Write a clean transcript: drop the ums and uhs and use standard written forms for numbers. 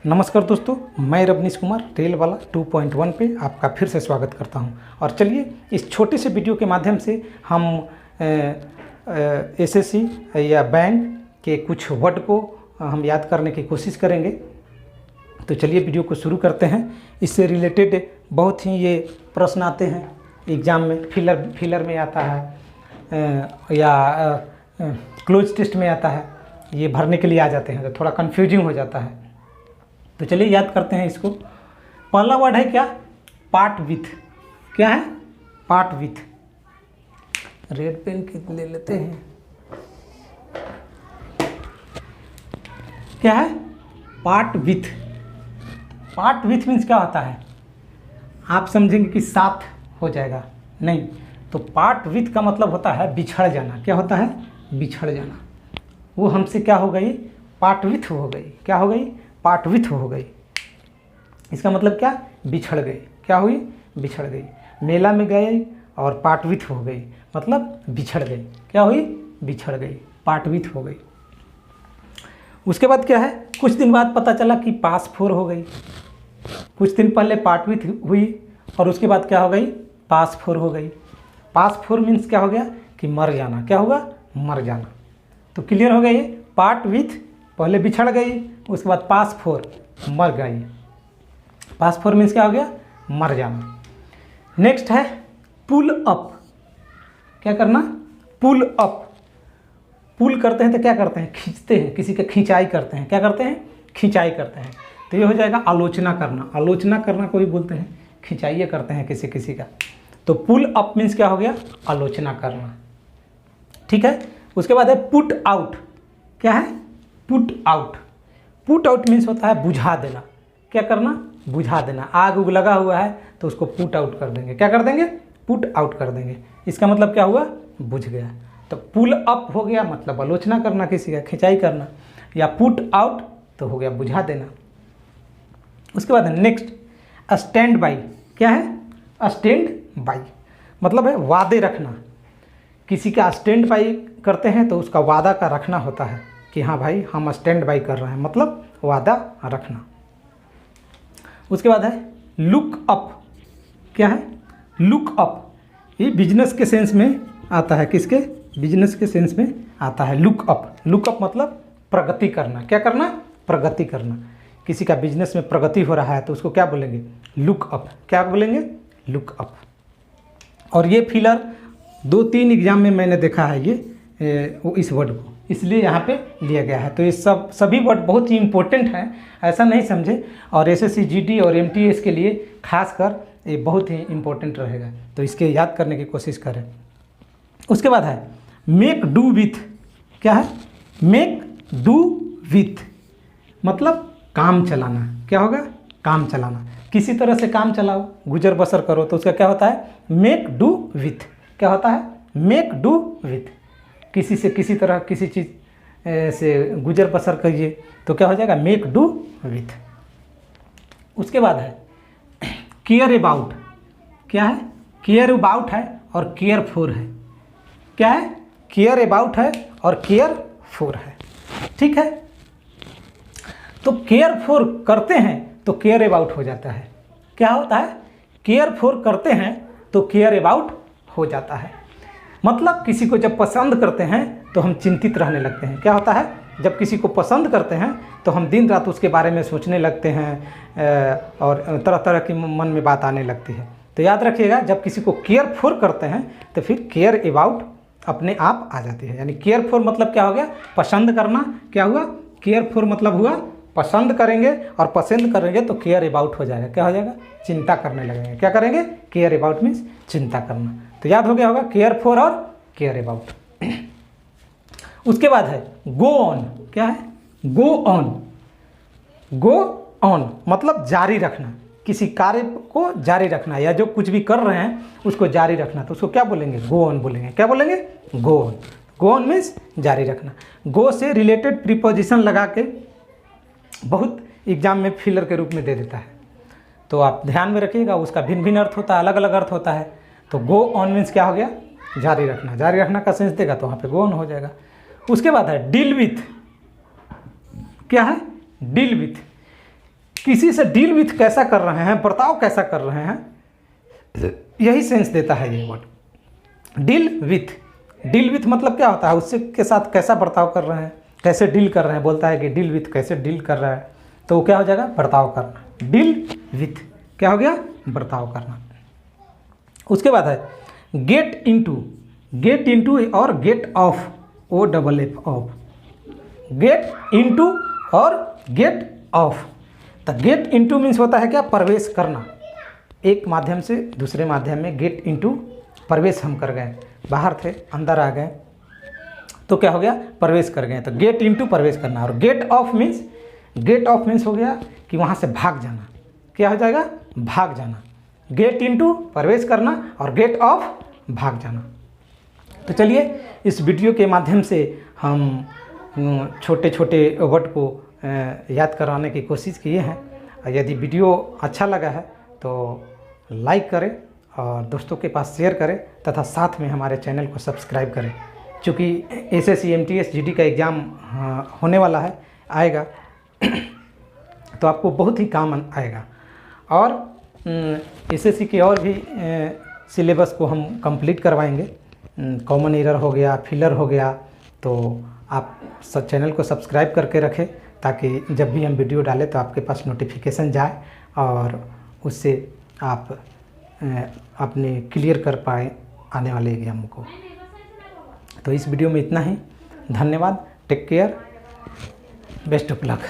नमस्कार दोस्तों, मैं रवनीश कुमार रेल वाला 2.1 पे आपका फिर से स्वागत करता हूं। और चलिए इस छोटे से वीडियो के माध्यम से हम एसएससी या बैंक के कुछ वर्ड को हम याद करने की कोशिश करेंगे। तो चलिए वीडियो को शुरू करते हैं। इससे रिलेटेड बहुत ही ये प्रश्न आते हैं एग्ज़ाम में, फिलर में आता है या क्लोज टेस्ट में आता है, ये भरने के लिए आ जाते हैं तो थोड़ा कन्फ्यूजिंग हो जाता है। तो चलिए याद करते हैं इसको। पहला वर्ड है क्या? Part with. क्या है? Part with. रेड पेन कितने ले लेते हैं? क्या है? Part with. Part with means क्या होता है? आप समझेंगे कि साथ हो जाएगा, नहीं। तो पार्ट विथ का मतलब होता है बिछड़ जाना। क्या होता है? बिछड़ जाना। वो हमसे क्या हो गई? पार्ट विथ हो गई। क्या हो गई? पार्ट विथ हो गई। इसका मतलब क्या? बिछड़ गई। क्या हुई? बिछड़ गई। मेला में गए और पार्ट विथ हो गई, मतलब बिछड़ गई। क्या हुई? बिछड़ गई, पार्ट विथ हो गई। उसके बाद क्या है? कुछ दिन बाद पता चला कि पास फोर हो गई। कुछ दिन पहले पार्ट विथ हुई और उसके बाद क्या हो गई? पास फोर हो गई। पास फोर मीन्स क्या हो गया? कि मर जाना। क्या होगा? मर जाना। तो क्लियर हो गई। पार्ट विथ पहले बिछड़ गई, उसके बाद पास फोर मर गई। पास फोर मीन्स क्या हो गया? मर जाना। नेक्स्ट है पुल अप। क्या करना? Pull up. पुल करते हैं तो क्या करते हैं? खींचते हैं, किसी का खिंचाई करते हैं। क्या करते हैं? खिंचाई करते हैं। तो ये हो जाएगा आलोचना करना। आलोचना करना को भी बोलते हैं, खिंचाइए करते हैं किसी किसी का। तो पुल अप मीन्स क्या हो गया? आलोचना करना। ठीक है। उसके बाद है पुट आउट। क्या है? Put out. Put out means होता है बुझा देना। क्या करना? बुझा देना। आग उग लगा हुआ है तो उसको पुट आउट कर देंगे। क्या कर देंगे? पुट आउट कर देंगे। इसका मतलब क्या हुआ? बुझ गया। तो पुल अप हो गया मतलब आलोचना करना, किसी का खिंचाई करना, या पुट आउट तो हो गया बुझा देना। उसके बाद नेक्स्ट स्टैंड बाई। क्या है? स्टैंड बाई मतलब है वादे रखना। किसी का स्टैंड बाई करते हैं तो उसका वादा का रखना होता है कि हाँ भाई हम स्टैंड बाई कर रहे हैं, मतलब वादा रखना। उसके बाद है लुक अप। क्या है? Look up. ये बिजनेस के सेंस में आता है। किसके? बिजनेस के सेंस में आता है लुक अप। लुक अप मतलब प्रगति करना। क्या करना? प्रगति करना। किसी का बिजनेस में प्रगति हो रहा है तो उसको क्या बोलेंगे? Look up. क्या बोलेंगे? Look up. और ये फिलर 2-3 एग्जाम में मैंने देखा है इस वर्ड को, इसलिए यहाँ पे लिया गया है। तो ये सभी वर्ड बहुत ही इम्पोर्टेंट हैं, ऐसा नहीं समझे। और एसएससी जीडी और एमटीएस के लिए खासकर ये बहुत ही इम्पोर्टेंट रहेगा, तो इसके याद करने की कोशिश करें। उसके बाद है मेक डू विथ। क्या है? मेक डू विथ मतलब काम चलाना। क्या होगा? काम चलाना। किसी तरह से काम चलाओ, गुजर बसर करो, तो उसका क्या होता है? Make do with. क्या होता है? Make do with. किसी से किसी तरह किसी चीज़ से गुजर बसर करिए तो क्या हो जाएगा? Make do with. उसके बाद है केयर अबाउट। क्या है? केयर अबाउट है और केयर फॉर है। क्या है? केयर अबाउट है और केयर फॉर है। ठीक है। तो केयर फॉर करते हैं तो केयर अबाउट हो जाता है। क्या होता है? केयर फॉर करते हैं तो केयर अबाउट हो जाता है। मतलब किसी को जब पसंद करते हैं तो हम चिंतित रहने लगते हैं। क्या होता है? जब किसी को पसंद करते हैं तो हम दिन रात उसके बारे में सोचने लगते हैं और तरह तरह की मन में बात आने लगती है। तो याद रखिएगा, जब किसी को केयर फॉर करते हैं तो फिर केयर अबाउट अपने आप आ जाती है। यानी केयर फॉर मतलब क्या हो गया? पसंद करना। क्या हुआ? केयर फॉर मतलब हुआ पसंद करेंगे और पसंद करेंगे तो केयर अबाउट हो जाएगा। क्या हो जाएगा? चिंता करने लगेंगे। क्या करेंगे? केयर अबाउट मीन्स चिंता करना। तो याद हो गया होगा केयर फॉर और केयर अबाउट। उसके बाद है गो ऑन। क्या है? Go on. गो ऑन मतलब जारी रखना। किसी कार्य को जारी रखना या जो कुछ भी कर रहे हैं उसको जारी रखना, तो उसको क्या बोलेंगे? गो ऑन बोलेंगे। क्या बोलेंगे? Go on. Go on means जारी रखना। गो से रिलेटेड प्रीपोजिशन लगा के बहुत एग्जाम में फिलर के रूप में दे देता है, तो आप ध्यान में रखिएगा। उसका भिन्न भिन्न अर्थ होता है, अलग अलग अर्थ होता है। तो गो ऑन मीन्स क्या हो गया? जारी रखना। जारी रखना का सेंस देगा तो वहाँ पे गो ऑन हो जाएगा। उसके बाद है डील विथ। क्या है? डील विथ किसी से डील विथ कैसा कर रहे हैं, बर्ताव कैसा कर रहे हैं, यही सेंस देता है ये वर्ड। डील विथ मतलब क्या होता है, उससे के साथ कैसा बर्ताव कर रहे हैं, कैसे डील कर रहे हैं। बोलता है कि डील विथ, कैसे डील कर रहा है, तो क्या हो जाएगा, बर्ताव करना। डील विथ क्या हो गया, बर्ताव करना। उसके बाद है गेट इनटू और get off, O double F, off. Get into और गेट ऑफ। तो गेट इनटू मीन्स होता है क्या, प्रवेश करना। एक माध्यम से दूसरे माध्यम में गेट इनटू, प्रवेश हम कर गए, बाहर थे अंदर आ गए, तो क्या हो गया, प्रवेश कर गए। तो गेट इनटू प्रवेश करना। और गेट ऑफ मीन्स हो गया कि वहाँ से भाग जाना। क्या हो जाएगा, भाग जाना। गेट इनटू प्रवेश करना और गेट ऑफ भाग जाना। तो चलिए इस वीडियो के माध्यम से हम छोटे छोटे वर्ड को याद कराने की कोशिश किए हैं। यदि वीडियो अच्छा लगा है तो लाइक करें और दोस्तों के पास शेयर करें तथा साथ में हमारे चैनल को सब्सक्राइब करें, क्योंकि SSC MTS GD का एग्ज़ाम होने वाला है, आएगा तो आपको बहुत ही काम आएगा। और SSC के और भी सिलेबस को हम कंप्लीट करवाएंगे। कॉमन एरर हो गया, फिलर हो गया, तो आप चैनल को सब्सक्राइब करके रखें ताकि जब भी हम वीडियो डालें तो आपके पास नोटिफिकेशन जाए और उससे आप अपने क्लियर कर पाए आने वाले एग्जाम को। तो इस वीडियो में इतना ही। धन्यवाद। Take care. Best of luck.